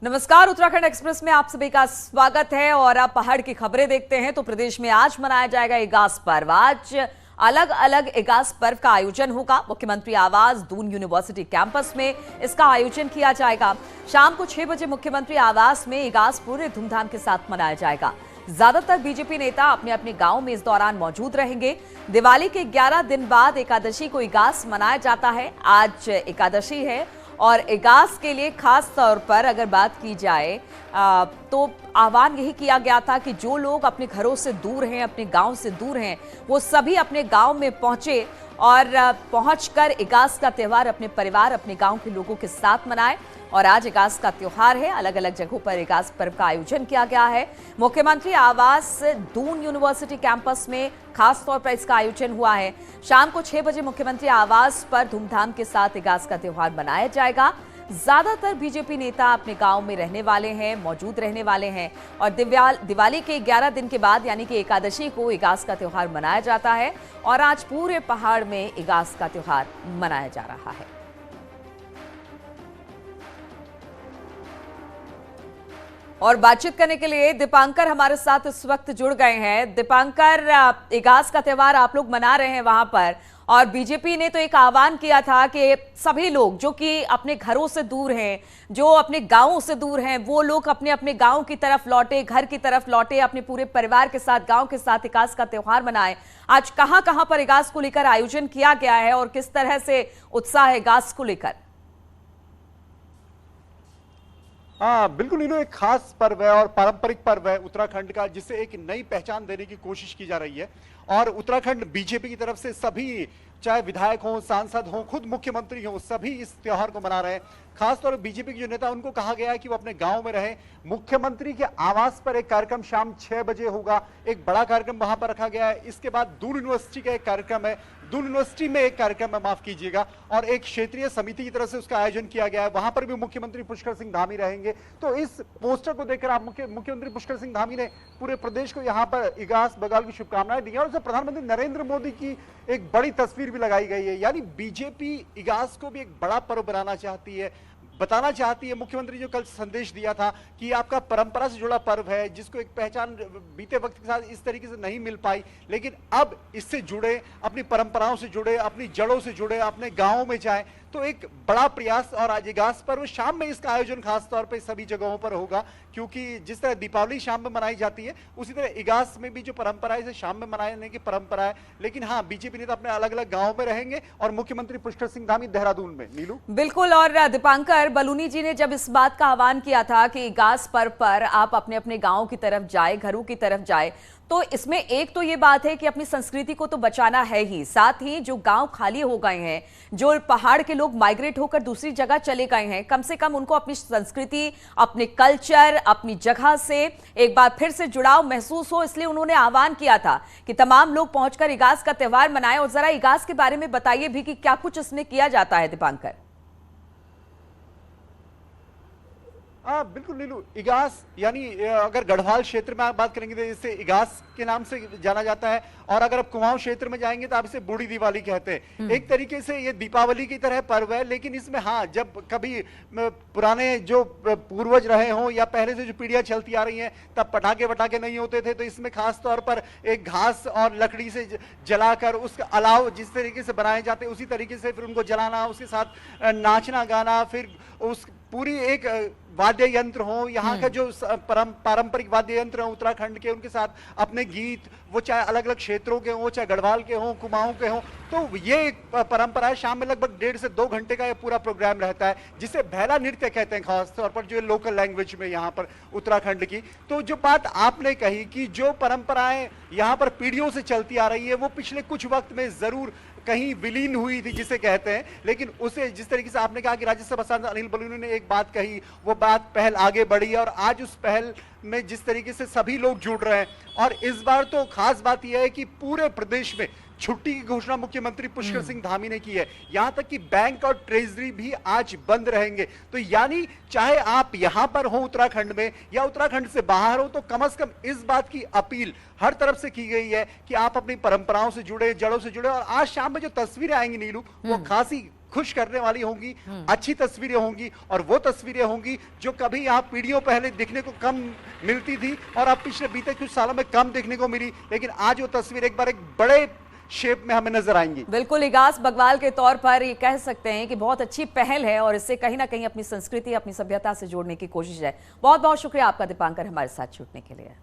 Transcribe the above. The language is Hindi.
नमस्कार, उत्तराखंड एक्सप्रेस में आप सभी का स्वागत है। और आप पहाड़ की खबरें देखते हैं तो प्रदेश में आज मनाया जाएगा इगास पर्व। आज अलग अलग इगास पर्व का आयोजन होगा। मुख्यमंत्री आवास दून यूनिवर्सिटी कैंपस में इसका आयोजन किया जाएगा। शाम को 6 बजे मुख्यमंत्री आवास में इगास पूरे धूमधाम के साथ मनाया जाएगा। ज्यादातर बीजेपी नेता अपने अपने गांव में इस दौरान मौजूद रहेंगे। दिवाली के 11 दिन बाद एकादशी को इगास मनाया जाता है। आज एकादशी है और इगास के लिए खास तौर पर अगर बात की जाए तो आह्वान यही किया गया था कि जो लोग अपने घरों से दूर हैं, अपने गांव से दूर हैं, वो सभी अपने गांव में पहुंचे और पहुंचकर इगास का त्यौहार अपने परिवार, अपने गांव के लोगों के साथ मनाएं। और आज इगास का त्यौहार है। अलग अलग जगहों पर इगास पर्व का आयोजन किया गया है। मुख्यमंत्री आवास दून यूनिवर्सिटी कैंपस में खास तौर पर इसका आयोजन हुआ है। शाम को 6 बजे मुख्यमंत्री आवास पर धूमधाम के साथ इगास का त्यौहार मनाया जाएगा। ज्यादातर बीजेपी नेता अपने गांव में रहने वाले हैं, मौजूद रहने वाले हैं। और दिवाली के 11 दिन के बाद यानी कि एकादशी को इगास का त्यौहार मनाया जाता है। और आज पूरे पहाड़ में इगास का त्यौहार मनाया जा रहा है। और बातचीत करने के लिए दीपांकर हमारे साथ इस वक्त जुड़ गए हैं। दीपांकर, इगास का त्यौहार आप लोग मना रहे हैं वहां पर, और बीजेपी ने तो एक आह्वान किया था कि सभी लोग जो कि अपने घरों से दूर हैं, जो अपने गांवों से दूर हैं, वो लोग अपने अपने गांव की तरफ लौटे, घर की तरफ लौटे, अपने पूरे परिवार के साथ, गांव के साथ इगास का त्यौहार मनाए। आज कहां कहां पर इगास को लेकर आयोजन किया गया है और किस तरह से उत्साह है इगास को लेकर? हाँ बिल्कुल नीलू, एक खास पर्व है और पारंपरिक पर्व है उत्तराखंड का, जिसे एक नई पहचान देने की कोशिश की जा रही है। और उत्तराखंड बीजेपी की तरफ से सभी, चाहे विधायक हों, सांसद हों, खुद मुख्यमंत्री हों, सभी इस त्योहार को मना रहे हैं। खासतौर पर बीजेपी के जो नेता, उनको कहा गया है कि वो अपने गांव में रहें। मुख्यमंत्री के आवास पर एक कार्यक्रम शाम 6 बजे होगा, एक बड़ा कार्यक्रम वहां पर रखा गया है। इसके बाद दून यूनिवर्सिटी का एक कार्यक्रम है, दून यूनिवर्सिटी में एक कार्यक्रम है, माफ कीजिएगा, और एक क्षेत्रीय समिति की तरफ से उसका आयोजन किया गया है। वहां पर भी मुख्यमंत्री पुष्कर सिंह धामी रहेंगे। तो इस पोस्टर को देखकर आप मुख्यमंत्री पुष्कर सिंह धामी ने पूरे प्रदेश को यहाँ पर इगास बगाल की शुभकामनाएं दी और प्रधानमंत्री नरेंद्र मोदी की एक बड़ी तस्वीर भी लगाई गई है। यानी बीजेपी इगास को भी एक बड़ा पर्व बनाना चाहती है, बताना चाहती है। मुख्यमंत्री जो कल संदेश दिया था कि आपका परंपरा से जुड़ा पर्व है, जिसको एक पहचान बीते वक्त के साथ इस तरीके से नहीं मिल पाई, लेकिन अब इससे जुड़े, अपनी परंपराओं से जुड़े, अपनी जड़ों से जुड़े, अपने गांवों में जाएं, तो एक बड़ा प्रयास। और आज इगास पर्व शाम में इसका आयोजन खास तौर पे सभी जगहों पर होगा, क्योंकि जिस तरह दीपावली शाम में मनाई जाती है, उसी तरह इगास में भी जो परंपरा है, इसे शाम में मनाने की परंपरा है। लेकिन हाँ, बीजेपी नेता अपने अलग अलग गांवों में रहेंगे और मुख्यमंत्री पुष्कर सिंह धामी देहरादून में। नीलू बिल्कुल। और दीपांकर, बलूनी जी ने जब इस बात का आह्वान किया था कि इगास पर्व पर आप अपने अपने गांव की तरफ जाए, घरों की तरफ जाए, तो इसमें एक तो ये बात है कि अपनी संस्कृति को तो बचाना है ही, साथ ही जो गांव खाली हो गए हैं, जो पहाड़ के लोग माइग्रेट होकर दूसरी जगह चले गए हैं, कम से कम उनको अपनी संस्कृति, अपने कल्चर, अपनी जगह से एक बार फिर से जुड़ाव महसूस हो। इसलिए उन्होंने आह्वान किया था कि तमाम लोग पहुंचकर इगास का त्यौहार मनाएं। और जरा इगास के बारे में बताइए भी कि क्या कुछ इसमें किया जाता है, दीपांकर। हाँ बिल्कुल नीलू, इगास यानी अगर गढ़वाल क्षेत्र में आप बात करेंगे तो इसे इगास के नाम से जाना जाता है, और अगर आप कुमाऊं क्षेत्र में जाएंगे तो आप इसे बूढ़ी दिवाली कहते हैं। एक तरीके से ये दीपावली की तरह पर्व है, लेकिन इसमें हाँ, जब कभी पुराने जो पूर्वज रहे हों या पहले से जो पीढ़ियां चलती आ रही हैं, तब पटाखे वटाखे नहीं होते थे, तो इसमें खास तौर पर एक घास और लकड़ी से जलाकर उसका अलाव जिस तरीके से बनाए जाते, उसी तरीके से फिर उनको जलाना, उसके साथ नाचना गाना, फिर उस पूरी एक वाद्य यंत्र हो, यहाँ का जो पारंपरिक वाद्य यंत्र है उत्तराखंड के, उनके साथ अपने गीत, वो चाहे अलग अलग क्षेत्रों के हों, चाहे गढ़वाल के हों, कुमाऊं के हों, तो ये एक परंपरा है। शाम में लगभग 1.5 से 2 घंटे का ये पूरा प्रोग्राम रहता है, जिसे भैला नृत्य कहते हैं, खासतौर पर जो लोकल लैंग्वेज में यहाँ पर उत्तराखंड की। तो जो बात आपने कही कि जो परंपराएं यहाँ पर पीढ़ियों से चलती आ रही है, वो पिछले कुछ वक्त में जरूर कहीं विलीन हुई थी, जिसे कहते हैं, लेकिन उसे जिस तरीके से आपने कहा कि राज्यसभा सांसद अनिल बलूनी ने एक बात कही, वो बात पहल आगे बढ़ी है और आज उस पहल में जिस तरीके से सभी लोग जुड़ रहे हैं। और इस बार तो खास बात यह है कि पूरे प्रदेश में छुट्टी की घोषणा मुख्यमंत्री पुष्कर सिंह धामी ने की है। यहां तक कि बैंक और ट्रेजरी भी आज बंद रहेंगे। तो यानी चाहे आप यहां पर हो उत्तराखंड में या उत्तराखंड से बाहर हो, तो कम से कम इस बात की अपील हर तरफ से की गई है कि आप अपनी परंपराओं से जुड़े, जड़ों से जुड़े। और आज शाम में जो तस्वीरें आएंगी नीलू, वो खासी खुश करने वाली होंगी, अच्छी तस्वीरें होंगी, और वो तस्वीरें होंगी जो कभी यहाँ पीढ़ियों पहले देखने को कम मिलती थी और अब पिछले बीते कुछ सालों में कम देखने को मिली, लेकिन आज वो तस्वीर एक बार एक बड़े शेप में हमें नजर आएंगी। बिल्कुल, इगास बग्वाल के तौर पर ये कह सकते हैं कि बहुत अच्छी पहल है और इससे कहीं ना कहीं अपनी संस्कृति, अपनी सभ्यता से जोड़ने की कोशिश है। बहुत बहुत शुक्रिया आपका दीपांकर, हमारे साथ जुड़ने के लिए।